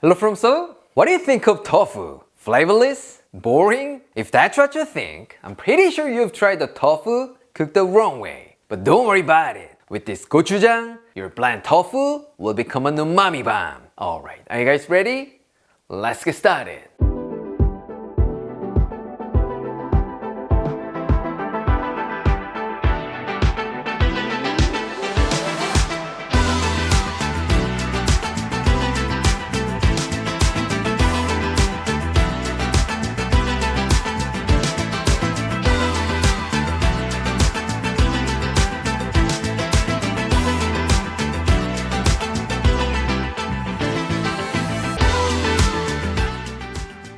Hello from Seoul. What do you think of tofu? Flavorless? Boring? If that's what you think, I'm pretty sure you've tried the tofu cooked the wrong way. But don't worry about it. With this gochujang, your bland tofu will become an umami bomb. Alright, are you guys ready? Let's get started.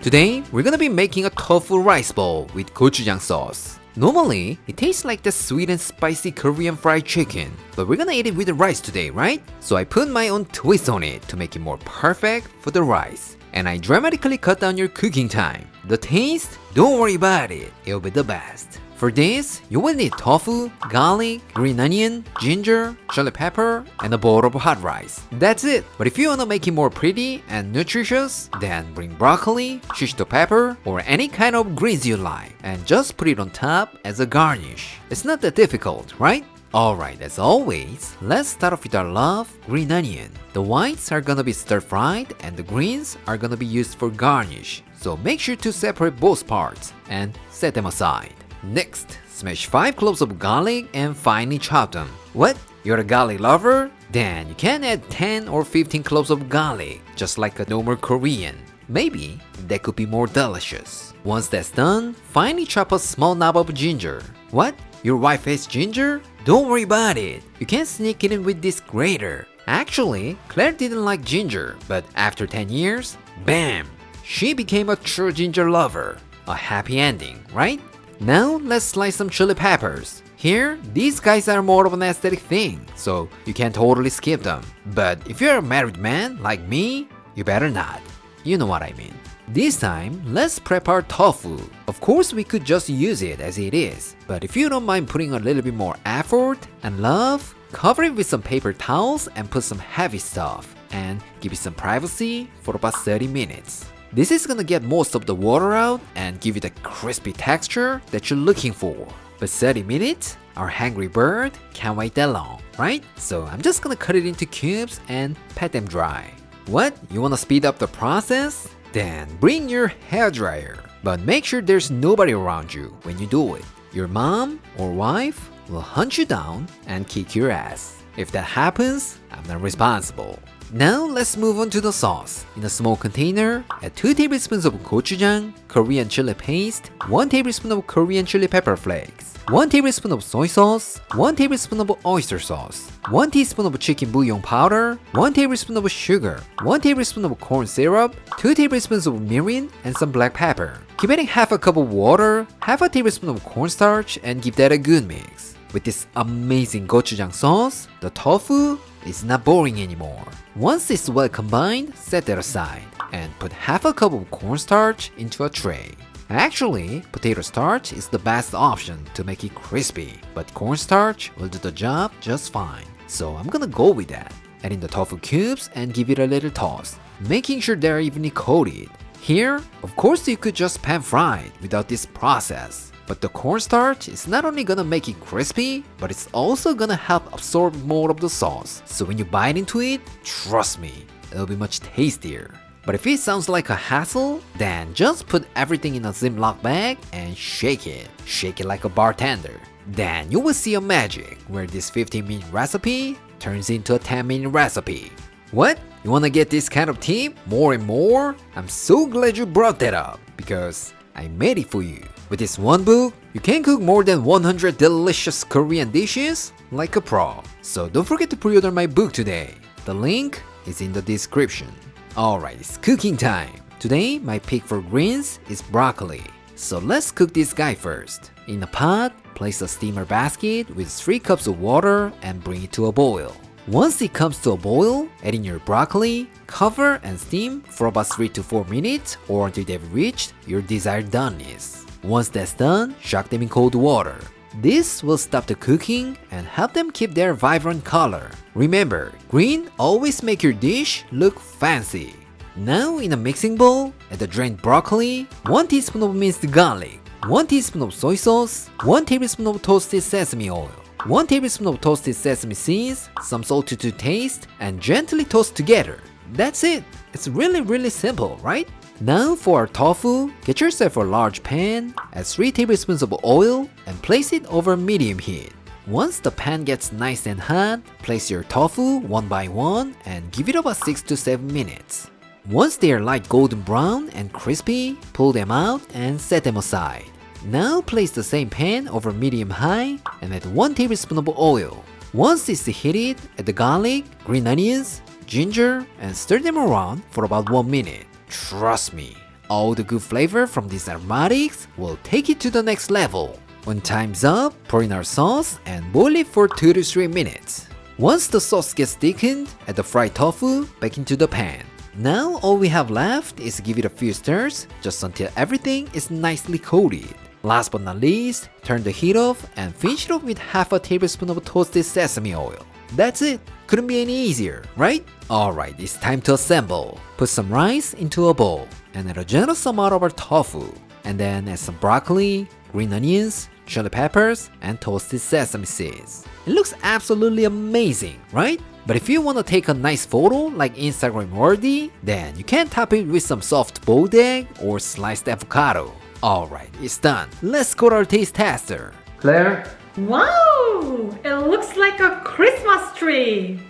Today, we're gonna be making a tofu rice bowl with gochujang sauce. Normally, it tastes like the sweet and spicy Korean fried chicken, but we're gonna eat it with the rice today, right? So I put my own twist on it to make it more perfect for the rice. And I dramatically cut down your cooking time. The taste? Don't worry about it, it'll be the best. For this, you will need tofu, garlic, green onion, ginger, chili pepper, and a bowl of hot rice. That's it. But if you wanna make it more pretty and nutritious, then bring broccoli, shishito pepper, or any kind of greens you like, and just put it on top as a garnish. It's not that difficult, right? Alright, as always, let's start off with our love, green onion. The whites are gonna be stir-fried and the greens are gonna be used for garnish. So make sure to separate both parts and set them aside. Next, smash 5 cloves of garlic and finely chop them. What? You're a garlic lover? Then you can add 10 or 15 cloves of garlic, just like a normal Korean. Maybe that could be more delicious. Once that's done, finely chop a small knob of ginger. What? Your wife hates ginger? Don't worry about it. You can sneak it in with this grater. Actually, Claire didn't like ginger, but after 10 years, bam! She became a true ginger lover. A happy ending, right? Now, let's slice some chili peppers. Here, these guys are more of an aesthetic thing, so you can totally skip them. But if you're a married man like me, you better not. You know what I mean. This time, let's prep our tofu. Of course, we could just use it as it is, but if you don't mind putting a little bit more effort and love, cover it with some paper towels and put some heavy stuff, and give it some privacy for about 30 minutes. This is gonna get most of the water out and give you the crispy texture that you're looking for. But 30 minutes? Our hungry bird can't wait that long, right? So I'm just gonna cut it into cubes and pat them dry. What? You wanna speed up the process? Then bring your hairdryer. But make sure there's nobody around you when you do it. Your mom or wife will hunt you down and kick your ass. If that happens, I'm not responsible. Now let's move on to the sauce. In a small container, add 2 tablespoons of gochujang, Korean chili paste, 1 tablespoon of Korean chili pepper flakes, 1 tablespoon of soy sauce, 1 tablespoon of oyster sauce, 1 teaspoon of chicken bouillon powder, 1 tablespoon of sugar, 1 tablespoon of corn syrup, 2 tablespoons of mirin, and some black pepper. Keep adding half a cup of water, half a tablespoon of cornstarch, and give that a good mix. With this amazing gochujang sauce, the tofu is not boring anymore. Once it's well combined, set that aside and put half a cup of cornstarch into a tray. Actually, potato starch is the best option to make it crispy, but cornstarch will do the job just fine. So I'm gonna go with that. Add in the tofu cubes and give it a little toss, making sure they're evenly coated. Here, of course you could just pan fry it without this process. But the cornstarch is not only gonna make it crispy, but it's also gonna help absorb more of the sauce. So when you bite into it, trust me, it'll be much tastier. But if it sounds like a hassle, then just put everything in a Ziploc bag and shake it. Shake it like a bartender. Then you will see a magic where this 15-minute recipe turns into a 10-minute recipe. What? You wanna get this kind of tip more and more? I'm so glad you brought that up because I made it for you. With this one book, you can cook more than 100 delicious Korean dishes like a pro. So don't forget to pre-order my book today. The link is in the description. Alright, it's cooking time. Today, my pick for greens is broccoli. So let's cook this guy first. In a pot, place a steamer basket with 3 cups of water and bring it to a boil. Once it comes to a boil, add in your broccoli, cover and steam for about 3 to 4 minutes or until they've reached your desired doneness. Once that's done, shock them in cold water. This will stop the cooking and help them keep their vibrant color. Remember, green always make your dish look fancy. Now in a mixing bowl, add the drained broccoli, 1 teaspoon of minced garlic, 1 teaspoon of soy sauce, 1 tablespoon of toasted sesame oil, 1 tablespoon of toasted sesame seeds, some salt to taste, and gently toast together. That's it. It's really simple, right? Now for our tofu, get yourself a large pan, add 3 tablespoons of oil, and place it over medium heat. Once the pan gets nice and hot, place your tofu one by one and give it about 6 to 7 minutes. Once they are light golden brown and crispy, pull them out and set them aside. Now place the same pan over medium high and add 1 tablespoon of oil. Once it's heated, add the garlic, green onions, ginger, and stir them around for about 1 minute. Trust me, all the good flavor from these aromatics will take it to the next level. When time's up, pour in our sauce and boil it for 2 to 3 minutes. Once the sauce gets thickened, add the fried tofu back into the pan. Now all we have left is give it a few stirs just until everything is nicely coated. Last but not least, turn the heat off and finish it off with half a tablespoon of toasted sesame oil. That's it. Couldn't be any easier, right? Alright, it's time to assemble. Put some rice into a bowl and add a generous amount of our tofu. And then add some broccoli, green onions, chili peppers, and toasted sesame seeds. It looks absolutely amazing, right? But if you want to take a nice photo like Instagram worthy, then you can top it with some soft boiled egg or sliced avocado. Alright, it's done. Let's go to our taste tester. Claire? Wow! It looks like a Christmas tree!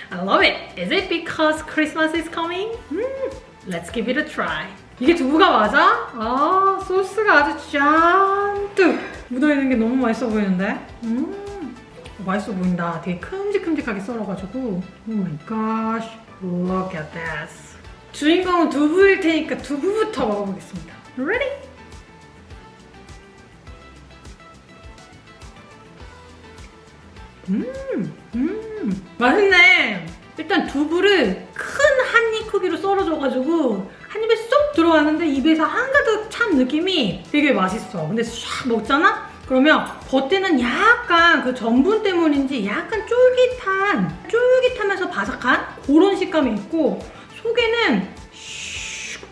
I love it! Is it because Christmas is coming? Let's give it a try. 이게 두부가 맞아? 아, 소스가 아주 잔뜩 묻어있는 게 너무 맛있어 보이는데? 맛있어 보인다. 되게 큼직큼직하게 썰어가지고. Oh my gosh, look at this. 주인공은 두부일 테니까 두부부터 먹어보겠습니다. Ready? 맛있네. 일단 두부를 큰 한 입 크기로 썰어줘가지고 한 입에 쏙 들어가는데 입에서 한가득 찬 느낌이 되게 맛있어. 근데 샥 먹잖아? 그러면 겉에는 약간 그 전분 때문인지 약간 쫄깃하면서 바삭한 그런 식감이 있고 속에는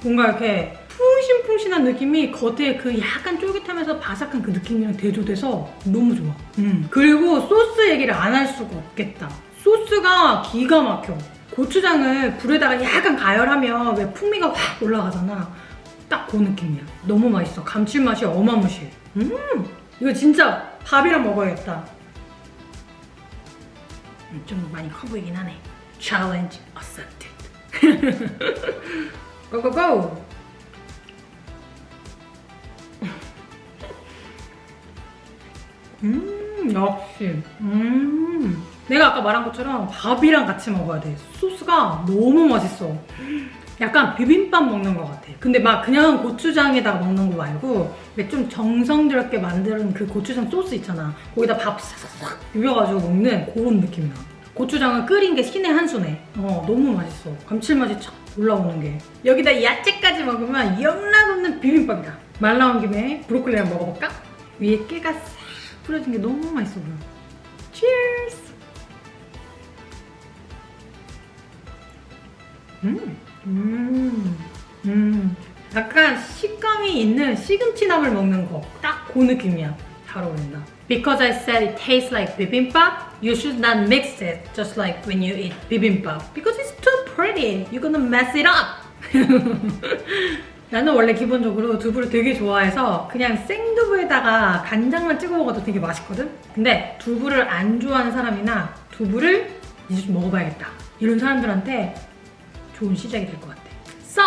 뭔가 이렇게 푹신푹신한 느낌이 겉에 그 약간 쫄깃하면서 바삭한 그 느낌이랑 대조돼서 너무 좋아. 그리고 소스 얘기를 안 할 수가 없겠다. 소스가 기가 막혀. 고추장을 불에다가 약간 가열하면 왜 풍미가 확 올라가잖아. 딱 그 느낌이야. 너무 맛있어. 감칠맛이 어마무시해. 이거 진짜 밥이랑 먹어야겠다. 좀 많이 커 보이긴 하네. Challenge accepted. Go go go! 역시. 내가 아까 말한 것처럼 밥이랑 같이 먹어야 돼. 소스가 너무 맛있어. 약간 비빔밥 먹는 것 같아. 근데 막 그냥 고추장에다가 먹는 거 말고 좀 정성스럽게 만드는 그 고추장 소스 있잖아. 거기다 밥 싹싹싹 비벼가지고 먹는 그런 느낌이야. 고추장은 끓인 게 신의 한 수네. 너무 맛있어. 감칠맛이 촥 올라오는 게. 여기다 야채까지 먹으면 영락없는 비빔밥이다. 말 나온 김에 브로콜리랑 먹어볼까? 위에 깨가 싹 뿌려진 게 너무 맛있어 보여. Cheers! 약간 식감이 있는 시금치나물 먹는 거 딱 그 느낌이야. 잘 어울린다. Because I said it tastes like bibimbap, you should not mix it just like when you eat bibimbap. Because it's too pretty. You're gonna mess it up. 나는 원래 기본적으로 두부를 되게 좋아해서 그냥 생두부에다가 간장만 찍어 먹어도 되게 맛있거든? 근데 두부를 안 좋아하는 사람이나 두부를 이제 좀 먹어봐야겠다 이런 사람들한테 좋은 시작이 될 것 같아. So,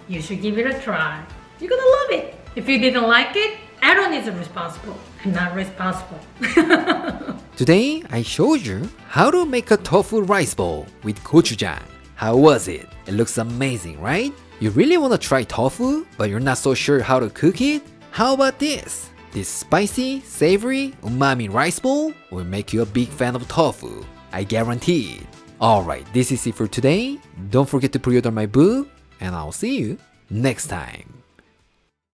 you should give it a try. You're gonna love it. If you didn't like it, Aaron is responsible. I'm not responsible. Today, I showed you how to make a tofu rice bowl with gochujang. How was it? It looks amazing, right? You really want to try tofu, but you're not so sure how to cook it? How about this? This spicy, savory, umami rice bowl will make you a big fan of tofu. I guarantee it. Alright, this is it for today. Don't forget to pre-order my book, and I'll see you next time.